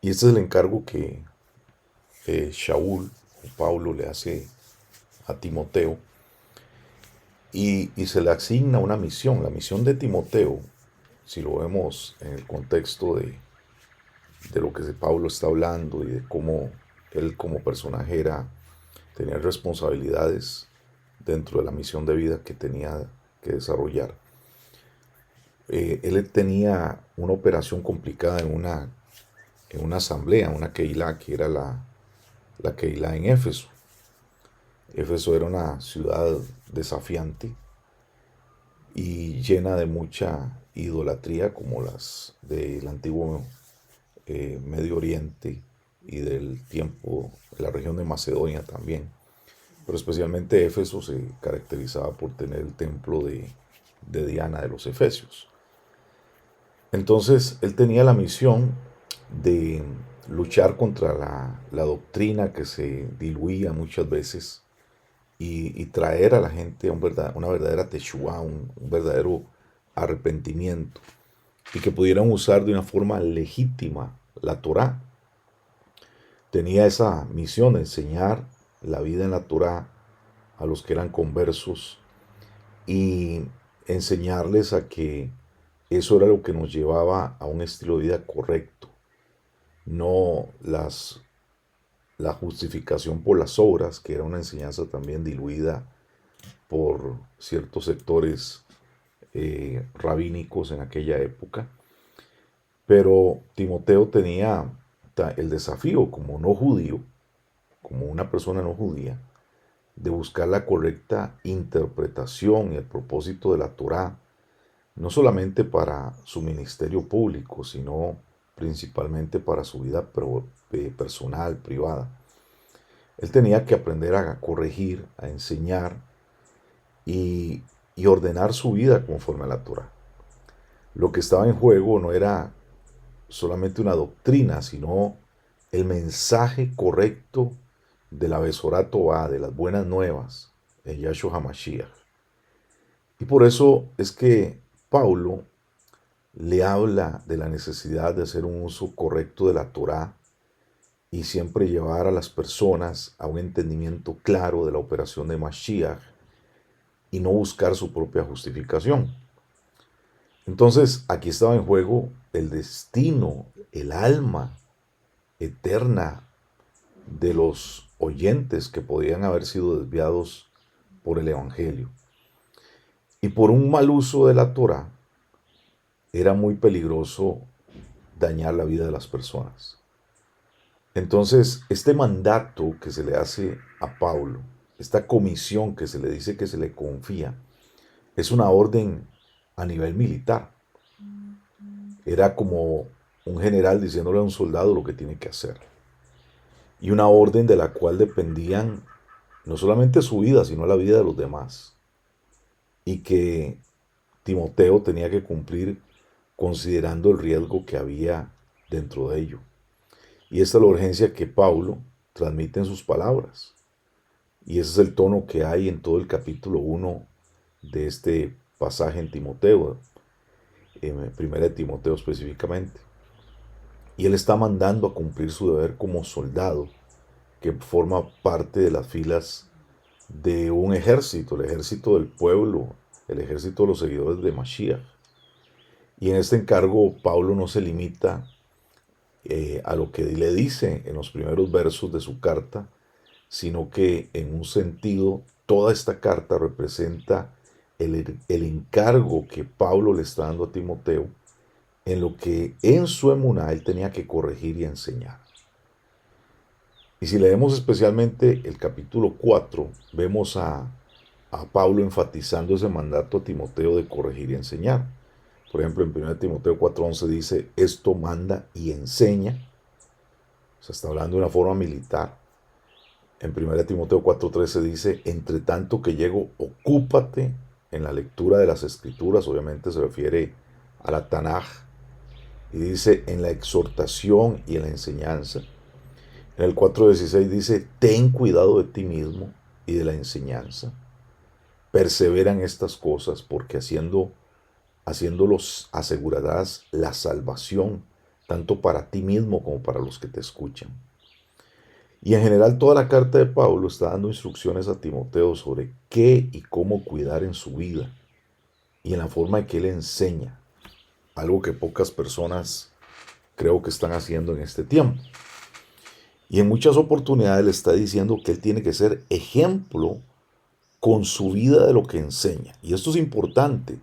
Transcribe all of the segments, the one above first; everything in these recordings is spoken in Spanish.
Y este es el encargo que Shaul o Pablo le hace a Timoteo y se le asigna una misión. La misión de Timoteo, si lo vemos en el contexto de lo que Pablo está hablando y de cómo él como personaje tenía responsabilidades dentro de la misión de vida que tenía que desarrollar. Él tenía una operación complicada en una asamblea, una Keilah, que era la Keilah en Éfeso. Éfeso era una ciudad desafiante y llena de mucha idolatría como las del antiguo Medio Oriente y del tiempo de la región de Macedonia también. Pero especialmente Éfeso se caracterizaba por tener el templo de Diana de los Efesios. Entonces él tenía la misión de luchar contra la doctrina que se diluía muchas veces y traer a la gente a una verdadera teshuá, un verdadero arrepentimiento, y que pudieran usar de una forma legítima la Torá. Tenía esa misión de enseñar la vida en la Torá a los que eran conversos y enseñarles a que eso era lo que nos llevaba a un estilo de vida correcto, no la justificación por las obras, que era una enseñanza también diluida por ciertos sectores rabínicos en aquella época. Pero Timoteo tenía el desafío como no judío, como una persona no judía, de buscar la correcta interpretación y el propósito de la Torá, no solamente para su ministerio público, sino principalmente para su vida personal, privada. Él tenía que aprender a corregir, a enseñar y, y ordenar su vida conforme a la Torá. Lo que estaba en juego no era solamente una doctrina, sino el mensaje correcto de la Besorá Tová, de las buenas nuevas, de Yahshua HaMashiach. Y por eso es que Pablo le habla de la necesidad de hacer un uso correcto de la Torá y siempre llevar a las personas a un entendimiento claro de la operación de Mashiach y no buscar su propia justificación. Entonces, aquí estaba en juego el destino, el alma eterna de los oyentes que podían haber sido desviados por el Evangelio. Y por un mal uso de la Torá, era muy peligroso dañar la vida de las personas. Entonces, este mandato que se le hace a Pablo, esta comisión que se le dice que se le confía, es una orden a nivel militar. Era como un general diciéndole a un soldado lo que tiene que hacer. Y una orden de la cual dependían no solamente su vida, sino la vida de los demás. Y que Timoteo tenía que cumplir considerando el riesgo que había dentro de ello. Y esta es la urgencia que Pablo transmite en sus palabras. Y ese es el tono que hay en todo el capítulo 1 de este pasaje en Timoteo, en 1 Timoteo específicamente. Y él está mandando a cumplir su deber como soldado que forma parte de las filas de un ejército, el ejército del pueblo, el ejército de los seguidores de Mashiach. Y en este encargo Pablo no se limita a lo que le dice en los primeros versos de su carta, sino que en un sentido toda esta carta representa el encargo que Pablo le está dando a Timoteo en lo que en su emuná él tenía que corregir y enseñar. Y si leemos especialmente el capítulo 4, vemos a Pablo enfatizando ese mandato a Timoteo de corregir y enseñar. Por ejemplo, en 1 Timoteo 4:11 dice, esto manda y enseña. O sea, está hablando de una forma militar. En 1 Timoteo 4:13 dice, entre tanto que llego, ocúpate en la lectura de las escrituras. Obviamente se refiere a la Tanaj. Y dice, en la exhortación y en la enseñanza. En el 4:16 dice, ten cuidado de ti mismo y de la enseñanza. Persevera en estas cosas porque haciéndolos asegurarás la salvación tanto para ti mismo como para los que te escuchan. Y en general toda la carta de Pablo está dando instrucciones a Timoteo sobre qué y cómo cuidar en su vida y en la forma en que él enseña, algo que pocas personas creo que están haciendo en este tiempo. Y en muchas oportunidades le está diciendo que él tiene que ser ejemplo con su vida de lo que enseña. Y esto es importante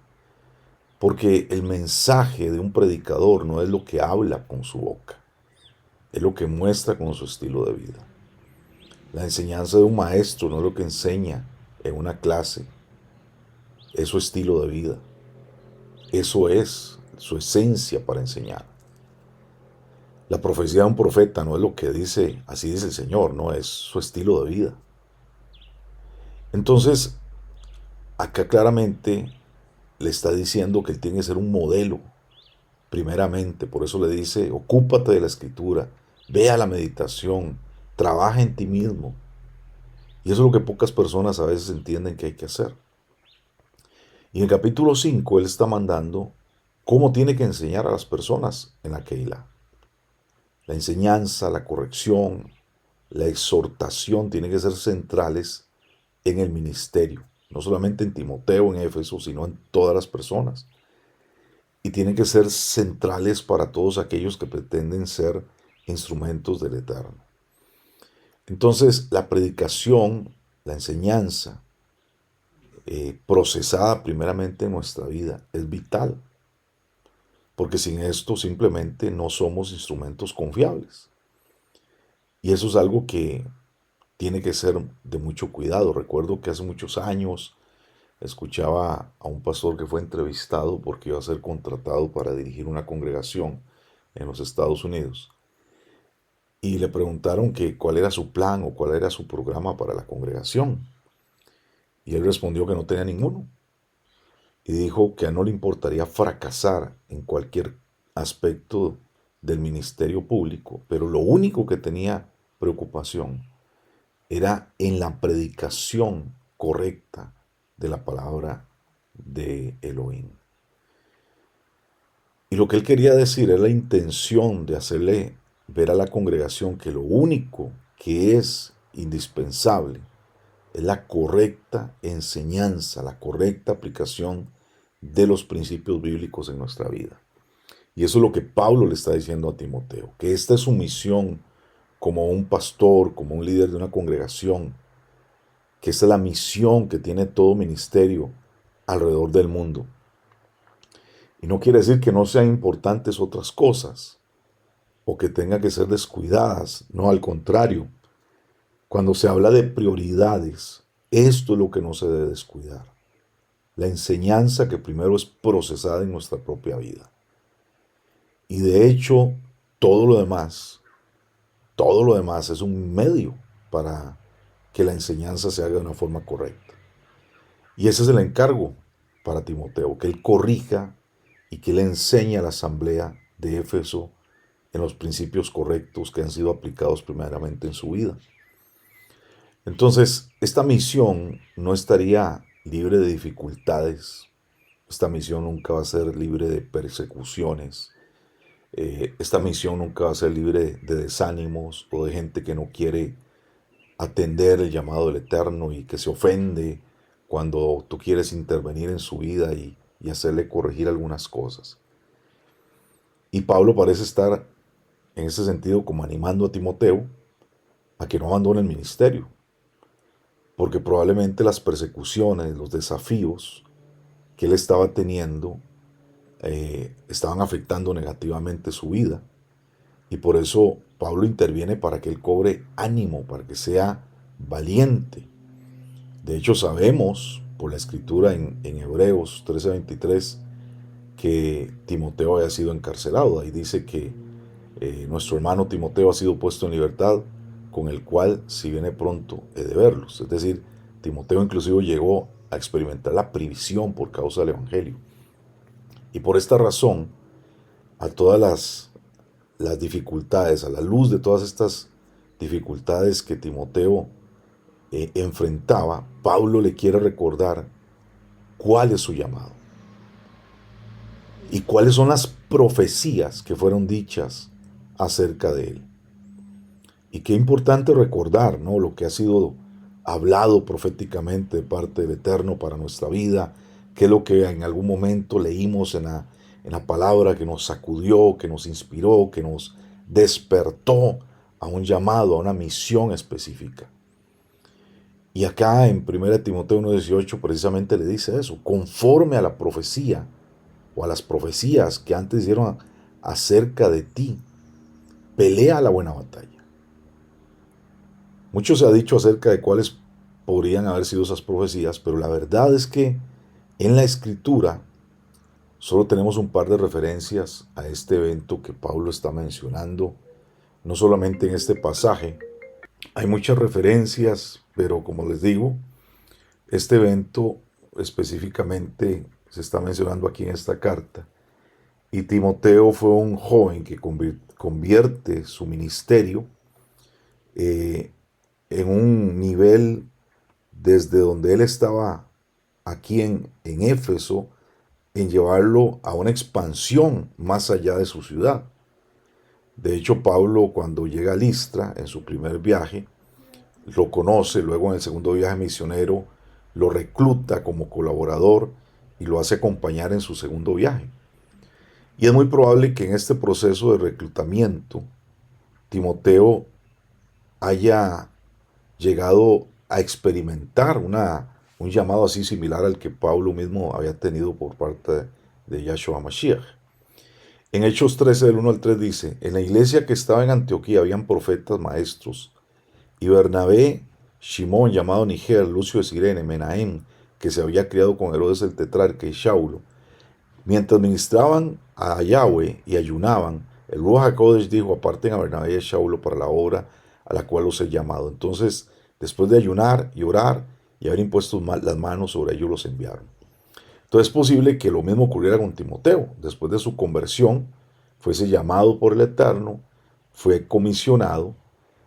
porque el mensaje de un predicador no es lo que habla con su boca, es lo que muestra con su estilo de vida. La enseñanza de un maestro no es lo que enseña en una clase, es su estilo de vida. Eso es su esencia para enseñar. La profecía de un profeta no es lo que dice, así dice el Señor, no es su estilo de vida. Entonces, acá claramente le está diciendo que él tiene que ser un modelo, primeramente. Por eso le dice, ocúpate de la escritura, ve a la meditación, trabaja en ti mismo. Y eso es lo que pocas personas a veces entienden que hay que hacer. Y en el capítulo 5 él está mandando cómo tiene que enseñar a las personas en la Keilah. La enseñanza, la corrección, la exhortación tienen que ser centrales en el ministerio. No solamente en Timoteo, en Éfeso, sino en todas las personas. Y tienen que ser centrales para todos aquellos que pretenden ser instrumentos del Eterno. Entonces, la predicación, la enseñanza, procesada primeramente en nuestra vida, es vital. Porque sin esto simplemente no somos instrumentos confiables. Y eso es algo que tiene que ser de mucho cuidado. Recuerdo que hace muchos años escuchaba a un pastor que fue entrevistado porque iba a ser contratado para dirigir una congregación en los Estados Unidos. Y le preguntaron que cuál era su plan o cuál era su programa para la congregación. Y él respondió que no tenía ninguno. Y dijo que a no le importaría fracasar en cualquier aspecto del ministerio público, pero lo único que tenía preocupación era en la predicación correcta de la palabra de Elohim. Y lo que él quería decir es la intención de hacerle ver a la congregación que lo único que es indispensable es la correcta enseñanza, la correcta aplicación de los principios bíblicos en nuestra vida. Y eso es lo que Pablo le está diciendo a Timoteo, que esta es su misión como un pastor, como un líder de una congregación, que esta es la misión que tiene todo ministerio alrededor del mundo. Y no quiere decir que no sean importantes otras cosas o que tengan que ser descuidadas, no, al contrario. Cuando se habla de prioridades, esto es lo que no se debe descuidar. La enseñanza que primero es procesada en nuestra propia vida. Y de hecho, todo lo demás es un medio para que la enseñanza se haga de una forma correcta. Y ese es el encargo para Timoteo, que él corrija y que él enseñe a la asamblea de Éfeso en los principios correctos que han sido aplicados primeramente en su vida. Entonces, esta misión no estaría libre de dificultades. Esta misión nunca va a ser libre de persecuciones. Esta misión nunca va a ser libre de desánimos o de gente que no quiere atender el llamado del Eterno y que se ofende cuando tú quieres intervenir en su vida y hacerle corregir algunas cosas. Y Pablo parece estar en ese sentido como animando a Timoteo a que no abandone el ministerio, porque probablemente las persecuciones, los desafíos que él estaba teniendo estaban afectando negativamente su vida. Y por eso Pablo interviene para que él cobre ánimo, para que sea valiente. De hecho, sabemos por la escritura en Hebreos 13:23 que Timoteo había sido encarcelado. Ahí dice que nuestro hermano Timoteo ha sido puesto en libertad, con el cual, si viene pronto, he de verlos. Es decir, Timoteo inclusive llegó a experimentar la prisión por causa del Evangelio. Y por esta razón, a todas las dificultades, a la luz de todas estas dificultades que Timoteo enfrentaba, Pablo le quiere recordar cuál es su llamado. y cuáles son las profecías que fueron dichas acerca de él. Y qué importante recordar, ¿no?, lo que ha sido hablado proféticamente de parte del Eterno para nuestra vida, qué es lo que en algún momento leímos en la palabra que nos sacudió, que nos inspiró, que nos despertó a un llamado, a una misión específica. Y acá en 1 Timoteo 1:18 precisamente le dice eso, conforme a la profecía o a las profecías que antes dieron acerca de ti, pelea la buena batalla. Mucho se ha dicho acerca de cuáles podrían haber sido esas profecías, pero la verdad es que en la Escritura solo tenemos un par de referencias a este evento que Pablo está mencionando, no solamente en este pasaje. Hay muchas referencias, pero como les digo, este evento específicamente se está mencionando aquí en esta carta. Y Timoteo fue un joven que convierte su ministerio en un nivel desde donde él estaba aquí en Éfeso, en llevarlo a una expansión más allá de su ciudad. De hecho, Pablo, cuando llega a Listra en su primer viaje, lo conoce, luego en el segundo viaje misionero lo recluta como colaborador y lo hace acompañar en su segundo viaje. Y es muy probable que en este proceso de reclutamiento Timoteo haya llegado a experimentar un llamado así similar al que Pablo mismo había tenido por parte de Yahshua Mashiach. En Hechos 13, del 1 al 3 dice, en la iglesia que estaba en Antioquía habían profetas maestros, y Bernabé, Simón llamado Niger, Lucio de Cirene, Menahem, que se había criado con Herodes el tetrarca, y Shaulo. Mientras ministraban a Yahweh y ayunaban, el Ruach HaKodesh dijo, aparten a Bernabé y a Shaulo para la obra a la cual los he llamado. Entonces, después de ayunar y orar y haber impuesto las manos sobre ellos, los enviaron. Entonces es posible que lo mismo ocurriera con Timoteo. Después de su conversión, fuese llamado por el Eterno, fue comisionado,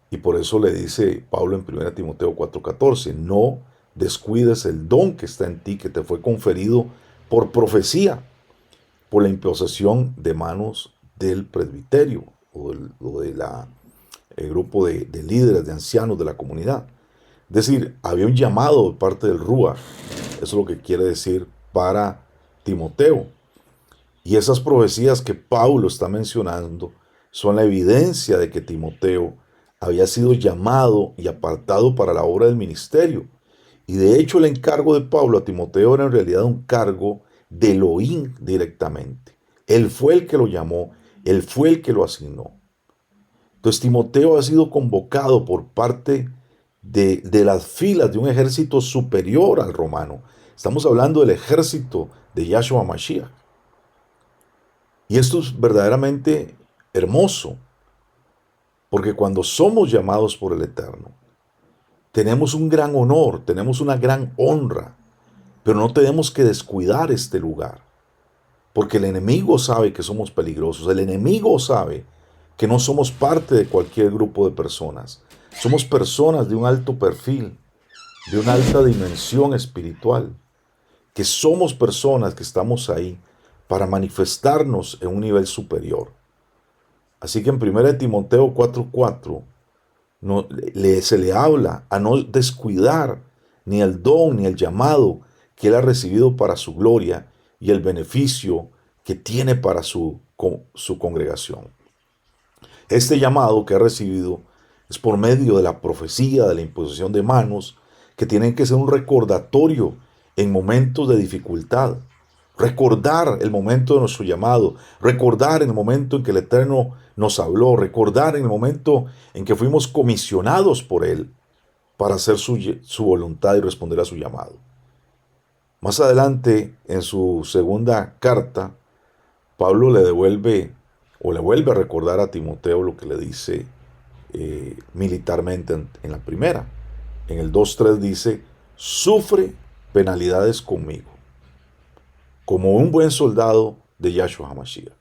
y por eso le dice Pablo en 1 Timoteo 4:14, no descuides el don que está en ti, que te fue conferido por profecía, por la imposición de manos del presbiterio o del grupo de líderes, de ancianos de la comunidad. Es decir, había un llamado de parte del Ruach. Eso es lo que quiere decir para Timoteo. Y esas profecías que Pablo está mencionando son la evidencia de que Timoteo había sido llamado y apartado para la obra del ministerio. Y de hecho el encargo de Pablo a Timoteo era en realidad un cargo de Elohim directamente. Él fue el que lo llamó, él fue el que lo asignó. Entonces Timoteo ha sido convocado por parte de las filas de un ejército superior al romano. Estamos hablando del ejército de Yahshua Mashiach. Y esto es verdaderamente hermoso, porque cuando somos llamados por el Eterno, tenemos un gran honor, tenemos una gran honra, pero no tenemos que descuidar este lugar, porque el enemigo sabe que somos peligrosos, el enemigo sabe que no somos parte de cualquier grupo de personas, somos personas de un alto perfil, de una alta dimensión espiritual, que somos personas que estamos ahí para manifestarnos en un nivel superior. Así que en 1 Timoteo 4:4 se le habla a no descuidar ni el don ni el llamado que él ha recibido para su gloria y el beneficio que tiene para su congregación. Este llamado que ha recibido es por medio de la profecía, de la imposición de manos, que tienen que ser un recordatorio en momentos de dificultad. Recordar el momento de nuestro llamado, recordar el momento en que el Eterno nos habló, recordar en el momento en que fuimos comisionados por Él para hacer su voluntad y responder a su llamado. Más adelante, en su segunda carta, Pablo le vuelve a recordar a Timoteo lo que le dice militarmente en la primera. En el 2:3 dice, sufre penalidades conmigo, como un buen soldado de Yahshua HaMashiach.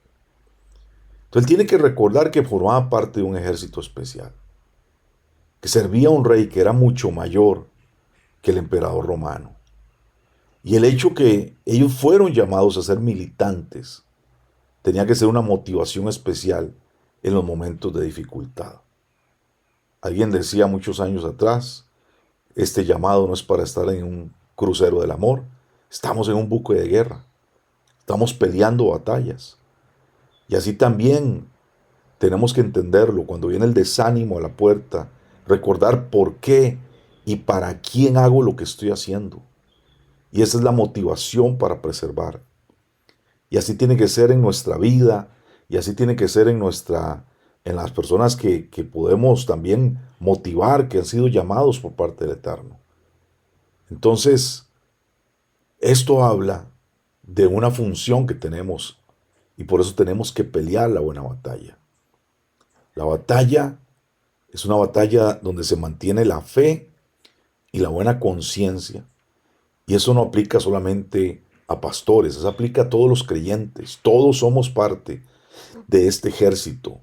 Entonces él tiene que recordar que formaba parte de un ejército especial, que servía a un rey que era mucho mayor que el emperador romano. Y el hecho que ellos fueron llamados a ser militantes tenía que ser una motivación especial en los momentos de dificultad. Alguien decía muchos años atrás, este llamado no es para estar en un crucero del amor, estamos en un buque de guerra, estamos peleando batallas. Y así también tenemos que entenderlo cuando viene el desánimo a la puerta, recordar por qué y para quién hago lo que estoy haciendo. Y esa es la motivación para preservar. Y así tiene que ser en nuestra vida, y así tiene que ser en las personas que podemos también motivar, que han sido llamados por parte del Eterno. Entonces, esto habla de una función que tenemos, y por eso tenemos que pelear la buena batalla. La batalla es una batalla donde se mantiene la fe y la buena conciencia. Y eso no aplica solamente a pastores, eso aplica a todos los creyentes. Todos somos parte de este ejército.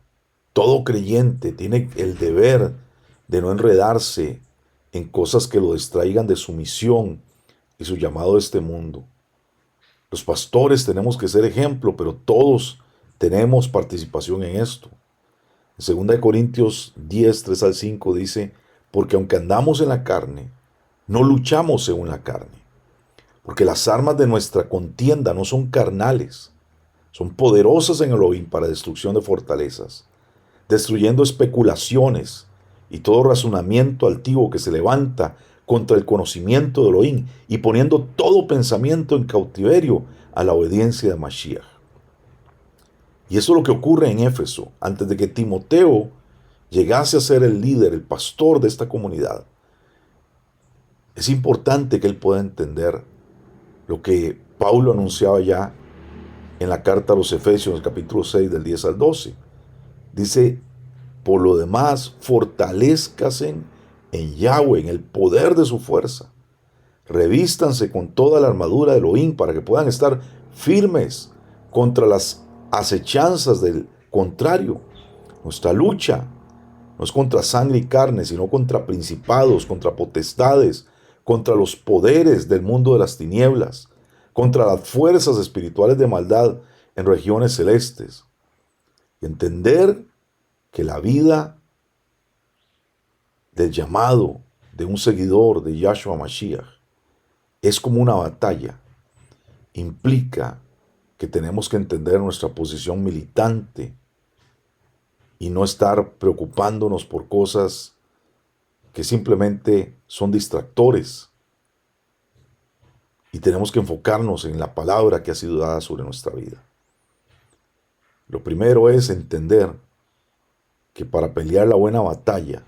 Todo creyente tiene el deber de no enredarse en cosas que lo distraigan de su misión y su llamado a este mundo. Los pastores tenemos que ser ejemplo, pero todos tenemos participación en esto. En 2 Corintios 10, 3 al 5 dice, porque aunque andamos en la carne, no luchamos según la carne. Porque las armas de nuestra contienda no son carnales, son poderosas en Elohim para destrucción de fortalezas, destruyendo especulaciones y todo razonamiento altivo que se levanta contra el conocimiento de Elohim y poniendo todo pensamiento en cautiverio a la obediencia de Mashiach. Y eso es lo que ocurre en Éfeso, antes de que Timoteo llegase a ser el líder, el pastor de esta comunidad. Es importante que él pueda entender lo que Pablo anunciaba ya en la carta a los Efesios, capítulo 6, del 10 al 12. Dice, por lo demás, fortalézcanse en Yahweh, en el poder de su fuerza. Revístanse con toda la armadura de Elohim para que puedan estar firmes contra las acechanzas del contrario. Nuestra lucha no es contra sangre y carne, sino contra principados, contra potestades, contra los poderes del mundo de las tinieblas, contra las fuerzas espirituales de maldad en regiones celestes. Y entender que la vida del llamado de un seguidor de Yahshua Mashiach es como una batalla. Implica que tenemos que entender nuestra posición militante y no estar preocupándonos por cosas que simplemente son distractores. Y tenemos que enfocarnos en la palabra que ha sido dada sobre nuestra vida. Lo primero es entender que para pelear la buena batalla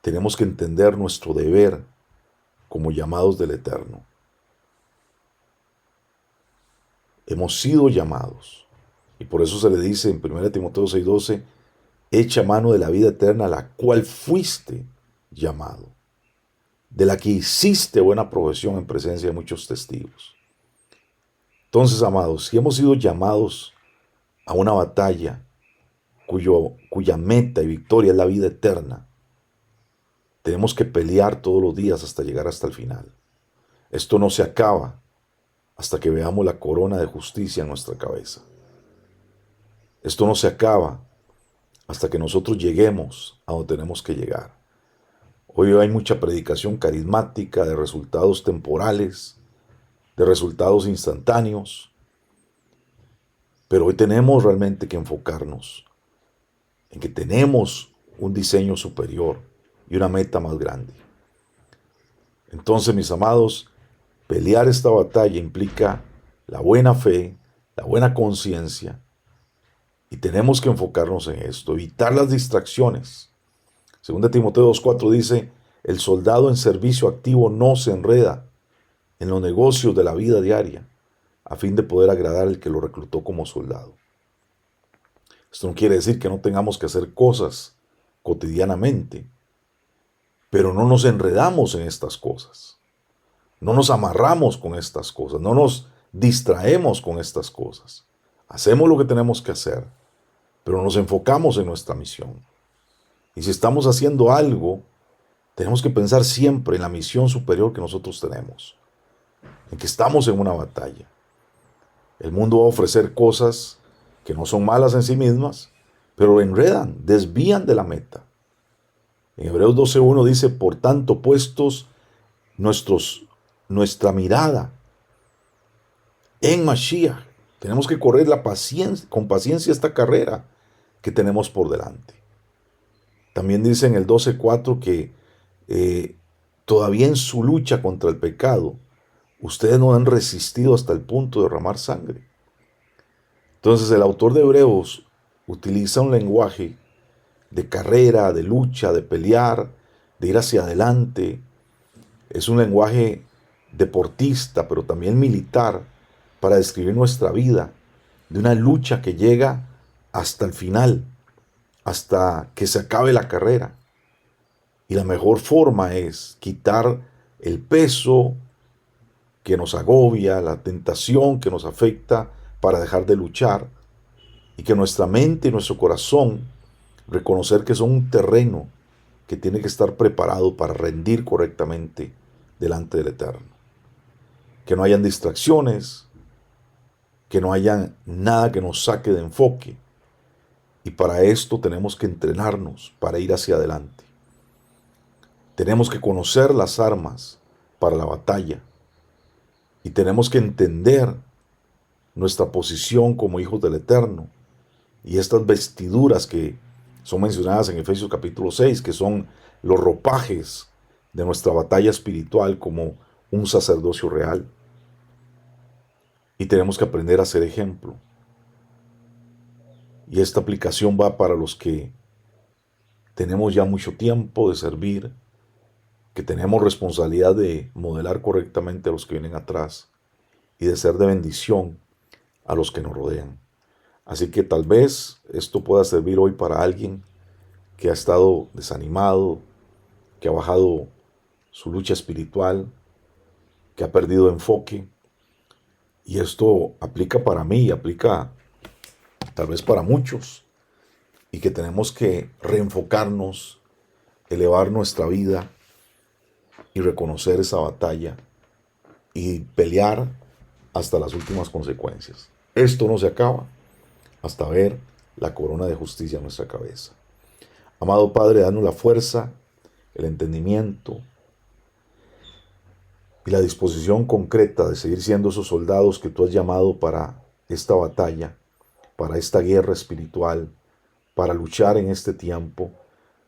tenemos que entender nuestro deber como llamados del Eterno. Hemos sido llamados. Y por eso se le dice en 1 Timoteo 6:12, echa mano de la vida eterna a la cual fuiste llamado, de la que hiciste buena profesión en presencia de muchos testigos. Entonces, amados, si hemos sido llamados a una batalla cuya meta y victoria es la vida eterna, tenemos que pelear todos los días hasta llegar hasta el final. Esto no se acaba hasta que veamos la corona de justicia en nuestra cabeza. Esto no se acaba hasta que nosotros lleguemos a donde tenemos que llegar. Hoy hay mucha predicación carismática de resultados temporales, de resultados instantáneos, pero hoy tenemos realmente que enfocarnos en que tenemos un diseño superior y una meta más grande. Entonces, mis amados, pelear esta batalla implica la buena fe, la buena conciencia, y tenemos que enfocarnos en esto, evitar las distracciones. 2 Timoteo 2:4 dice, el soldado en servicio activo no se enreda en los negocios de la vida diaria, a fin de poder agradar al que lo reclutó como soldado. Esto no quiere decir que no tengamos que hacer cosas cotidianamente, pero no nos enredamos en estas cosas. No nos amarramos con estas cosas, no nos distraemos con estas cosas. Hacemos lo que tenemos que hacer, pero nos enfocamos en nuestra misión. Y si estamos haciendo algo, tenemos que pensar siempre en la misión superior que nosotros tenemos, en que estamos en una batalla. El mundo va a ofrecer cosas que no son malas en sí mismas, pero enredan, desvían de la meta. En Hebreos 12:1 dice, por tanto, puestos nuestra mirada en Mashiach, tenemos que correr con paciencia esta carrera que tenemos por delante. También dice en el 12:4 que todavía en su lucha contra el pecado, ustedes no han resistido hasta el punto de derramar sangre. Entonces el autor de Hebreos utiliza un lenguaje de carrera, de lucha, de pelear, de ir hacia adelante. Es un lenguaje deportista, pero también militar, para describir nuestra vida, de una lucha que llega hasta el final, hasta que se acabe la carrera. Y la mejor forma es quitar el peso que nos agobia, la tentación que nos afecta para dejar de luchar y que nuestra mente y nuestro corazón reconocer que son un terreno que tiene que estar preparado para rendir correctamente delante del Eterno. Que no hayan distracciones, que no haya nada que nos saque de enfoque. Y para esto tenemos que entrenarnos para ir hacia adelante. Tenemos que conocer las armas para la batalla. Y tenemos que entender nuestra posición como hijos del Eterno. Y estas vestiduras que son mencionadas en Efesios capítulo 6, que son los ropajes de nuestra batalla espiritual como un sacerdocio real. Y tenemos que aprender a ser ejemplo. Y esta aplicación va para los que tenemos ya mucho tiempo de servir, que tenemos responsabilidad de modelar correctamente a los que vienen atrás y de ser de bendición a los que nos rodean. Así que tal vez esto pueda servir hoy para alguien que ha estado desanimado, que ha bajado su lucha espiritual, que ha perdido enfoque. Y esto aplica para mí, aplica tal vez para muchos. Y que tenemos que reenfocarnos, elevar nuestra vida y reconocer esa batalla y pelear hasta las últimas consecuencias. Esto no se acaba hasta ver la corona de justicia en nuestra cabeza. Amado Padre, danos la fuerza, el entendimiento y la disposición concreta de seguir siendo esos soldados que tú has llamado para esta batalla, para esta guerra espiritual, para luchar en este tiempo,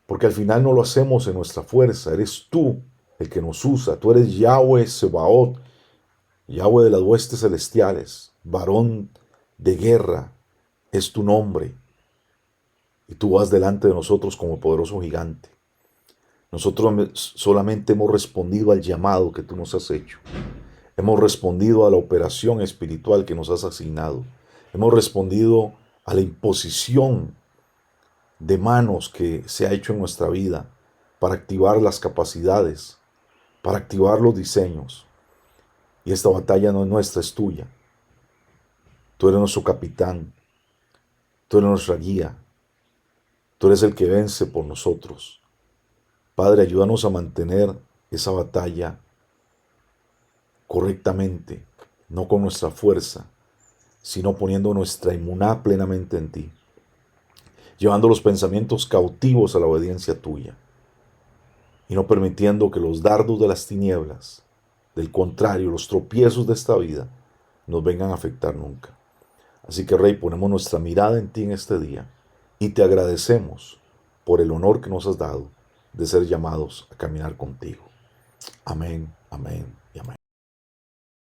porque al final no lo hacemos en nuestra fuerza, eres tú el que nos usa, tú eres Yahweh Sebaot, Yahweh de las huestes celestiales, varón de guerra, es tu nombre, y tú vas delante de nosotros como poderoso gigante. Nosotros solamente hemos respondido al llamado que tú nos has hecho. Hemos respondido a la operación espiritual que nos has asignado. Hemos respondido a la imposición de manos que se ha hecho en nuestra vida para activar las capacidades, para activar los diseños. Y esta batalla no es nuestra, es tuya. Tú eres nuestro capitán. Tú eres nuestra guía. Tú eres el que vence por nosotros. Padre, ayúdanos a mantener esa batalla correctamente, no con nuestra fuerza, sino poniendo nuestra inmuná plenamente en ti, llevando los pensamientos cautivos a la obediencia tuya y no permitiendo que los dardos de las tinieblas, del contrario, los tropiezos de esta vida, nos vengan a afectar nunca. Así que, Rey, ponemos nuestra mirada en ti en este día y te agradecemos por el honor que nos has dado de ser llamados a caminar contigo. Amén, amén.